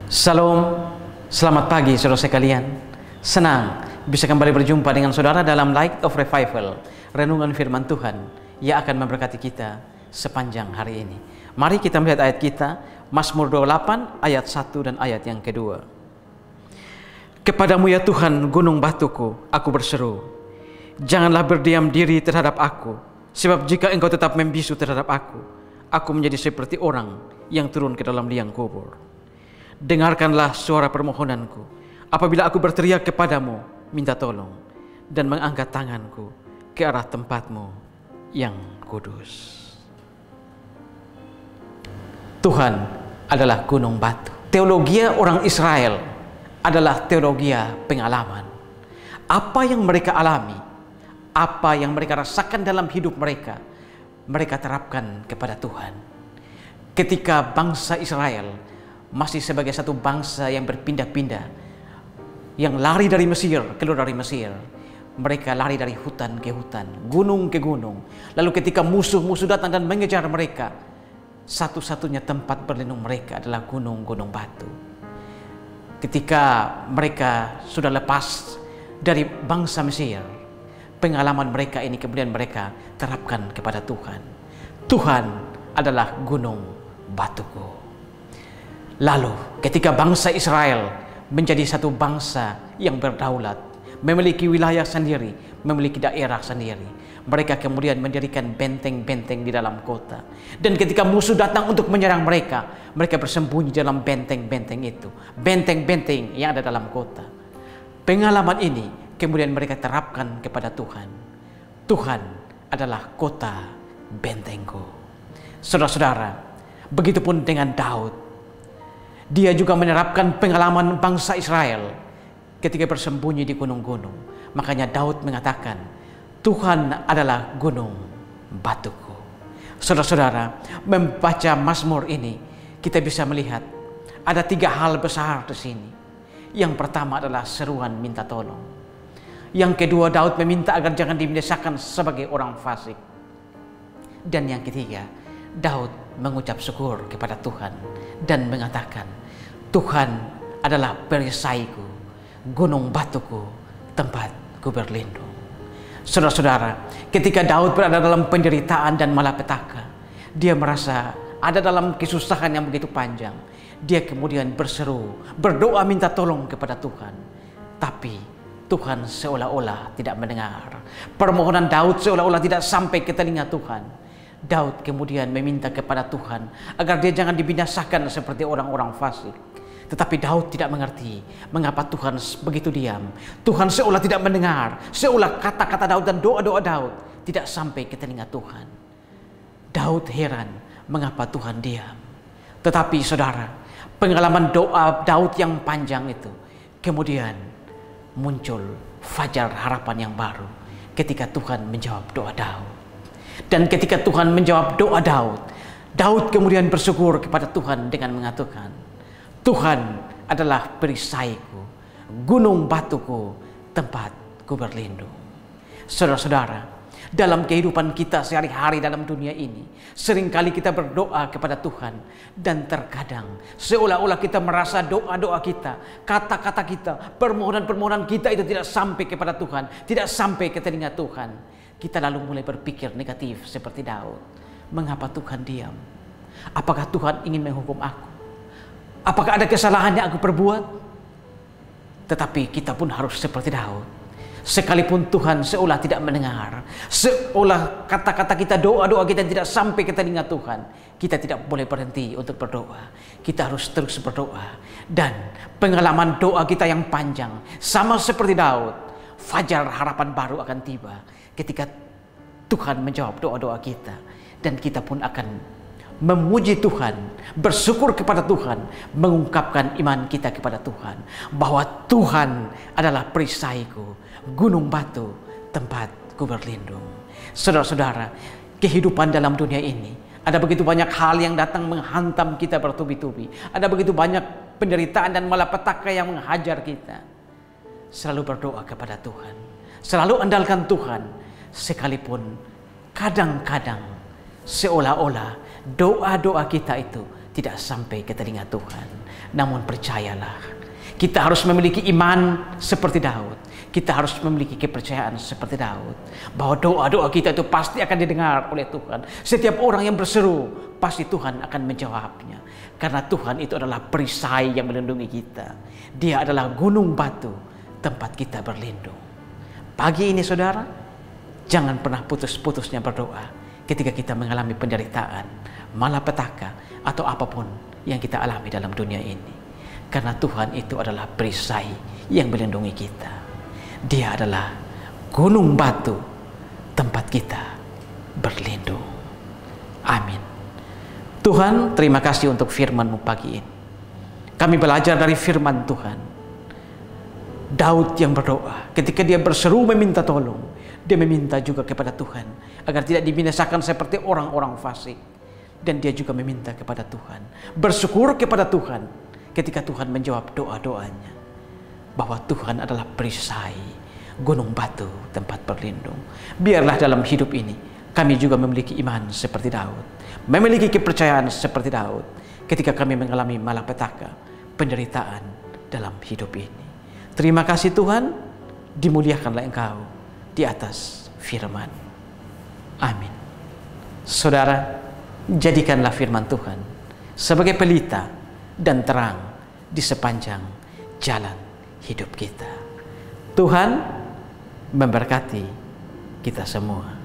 Salam, selamat pagi saudara sekalian. Senang bisa kembali berjumpa dengan saudara dalam Light of Revival, renungan firman Tuhan yang akan memberkati kita sepanjang hari ini. Mari kita melihat ayat kita, Mazmur 28 ayat 1 dan ayat yang kedua. Kepadamu ya Tuhan gunung batuku, aku berseru. Janganlah berdiam diri terhadap aku, sebab jika engkau tetap membisu terhadap aku menjadi seperti orang yang turun ke dalam liang kubur. Dengarkanlah suara permohonanku apabila aku berteriak kepadamu minta tolong dan mengangkat tanganku ke arah tempatmu yang kudus. Tuhan adalah gunung batu. Teologi orang Israel adalah teologi pengalaman. Apa yang mereka alami, apa yang mereka rasakan dalam hidup mereka, mereka terapkan kepada Tuhan. Ketika bangsa Israel masih sebagai satu bangsa yang berpindah-pindah, yang lari dari Mesir, keluar dari Mesir, mereka lari dari hutan ke hutan, gunung ke gunung. Lalu ketika musuh-musuh datang dan mengejar mereka, satu-satunya tempat berlindung mereka adalah gunung-gunung batu. Ketika mereka sudah lepas dari bangsa Mesir, pengalaman mereka ini kemudian mereka terapkan kepada Tuhan. Tuhan adalah gunung batuku. Lalu ketika bangsa Israel menjadi satu bangsa yang berdaulat, memiliki wilayah sendiri, memiliki daerah sendiri, mereka kemudian mendirikan benteng-benteng di dalam kota. Dan ketika musuh datang untuk menyerang mereka, mereka bersembunyi dalam benteng-benteng itu, benteng-benteng yang ada dalam kota. Pengalaman ini kemudian mereka terapkan kepada Tuhan. Tuhan adalah kota bentengku. Saudara-saudara, begitupun dengan Daud. Dia juga menerapkan pengalaman bangsa Israel ketika bersembunyi di gunung-gunung. Makanya Daud mengatakan, Tuhan adalah gunung batuku. Saudara-saudara, membaca Mazmur ini, kita bisa melihat ada 3 hal besar di sini. Yang pertama adalah seruan minta tolong. Yang kedua, Daud meminta agar jangan dibinasakan sebagai orang fasik. Dan yang ketiga, Daud mengucap syukur kepada Tuhan dan mengatakan, Tuhan adalah perisaiku, gunung batuku, tempatku berlindung. Saudara-saudara, ketika Daud berada dalam penderitaan dan malapetaka, dia merasa ada dalam kesusahan yang begitu panjang. Dia kemudian berseru, berdoa minta tolong kepada Tuhan. Tapi Tuhan seolah-olah tidak mendengar. Permohonan Daud seolah-olah tidak sampai ke telinga Tuhan. Daud kemudian meminta kepada Tuhan agar dia jangan dibinasakan seperti orang-orang fasik. Tetapi Daud tidak mengerti mengapa Tuhan begitu diam. Tuhan seolah tidak mendengar, seolah kata-kata Daud dan doa-doa Daud tidak sampai ke telinga Tuhan. Daud heran mengapa Tuhan diam. Tetapi saudara, pengalaman doa Daud yang panjang itu kemudian muncul fajar harapan yang baru ketika Tuhan menjawab doa Daud. Dan ketika Tuhan menjawab doa Daud, Daud kemudian bersyukur kepada Tuhan dengan mengatakan, Tuhan adalah perisaiku, gunung batuku, tempatku berlindung. Saudara-saudara, dalam kehidupan kita sehari-hari dalam dunia ini, seringkali kita berdoa kepada Tuhan. Dan terkadang seolah-olah kita merasa doa-doa kita, kata-kata kita, permohonan-permohonan kita itu tidak sampai kepada Tuhan, tidak sampai ke telinga Tuhan. Kita lalu mulai berpikir negatif seperti Daud. Mengapa Tuhan diam? Apakah Tuhan ingin menghukum aku? Apakah ada kesalahan yang aku perbuat? Tetapi kita pun harus seperti Daud. Sekalipun Tuhan seolah tidak mendengar, seolah kata-kata kita, doa-doa kita tidak sampai ke telinga Tuhan, kita tidak boleh berhenti untuk berdoa. Kita harus terus berdoa. Dan pengalaman doa kita yang panjang, sama seperti Daud, fajar harapan baru akan tiba ketika Tuhan menjawab doa-doa kita. Dan kita pun akan memuji Tuhan, bersyukur kepada Tuhan, mengungkapkan iman kita kepada Tuhan, bahwa Tuhan adalah perisaiku, gunung batu, tempatku berlindung. Saudara-saudara, kehidupan dalam dunia ini, ada begitu banyak hal yang datang menghantam kita bertubi-tubi. Ada begitu banyak penderitaan dan malapetaka yang menghajar kita. Selalu berdoa kepada Tuhan, selalu andalkan Tuhan. Sekalipun kadang-kadang seolah-olah doa-doa kita itu tidak sampai ke telinga Tuhan. Namun percayalah, kita harus memiliki iman seperti Daud. Kita harus memiliki kepercayaan seperti Daud, bahwa doa-doa kita itu pasti akan didengar oleh Tuhan. Setiap orang yang berseru, pasti Tuhan akan menjawabnya. Karena Tuhan itu adalah perisai yang melindungi kita. Dia adalah gunung batu tempat kita berlindung. Pagi ini saudara, jangan pernah putus-putusnya berdoa ketika kita mengalami penderitaan, malapetaka, atau apapun yang kita alami dalam dunia ini. Karena Tuhan itu adalah perisai yang melindungi kita. Dia adalah gunung batu tempat kita berlindung. Amin. Tuhan, terima kasih untuk firman-Mu pagi ini. Kami belajar dari firman Tuhan. Daud yang berdoa, ketika dia berseru meminta tolong, dia meminta juga kepada Tuhan agar tidak dibinasakan seperti orang-orang fasik. Dan dia juga meminta kepada Tuhan, bersyukur kepada Tuhan ketika Tuhan menjawab doa-doanya, bahwa Tuhan adalah perisai, gunung batu tempat berlindung. Biarlah dalam hidup ini kami juga memiliki iman seperti Daud, memiliki kepercayaan seperti Daud ketika kami mengalami malapetaka, penderitaan dalam hidup ini. Terima kasih Tuhan, dimuliakanlah Engkau di atas firman. Amin. Saudara, jadikanlah firman Tuhan sebagai pelita dan terang di sepanjang jalan hidup kita. Tuhan memberkati kita semua.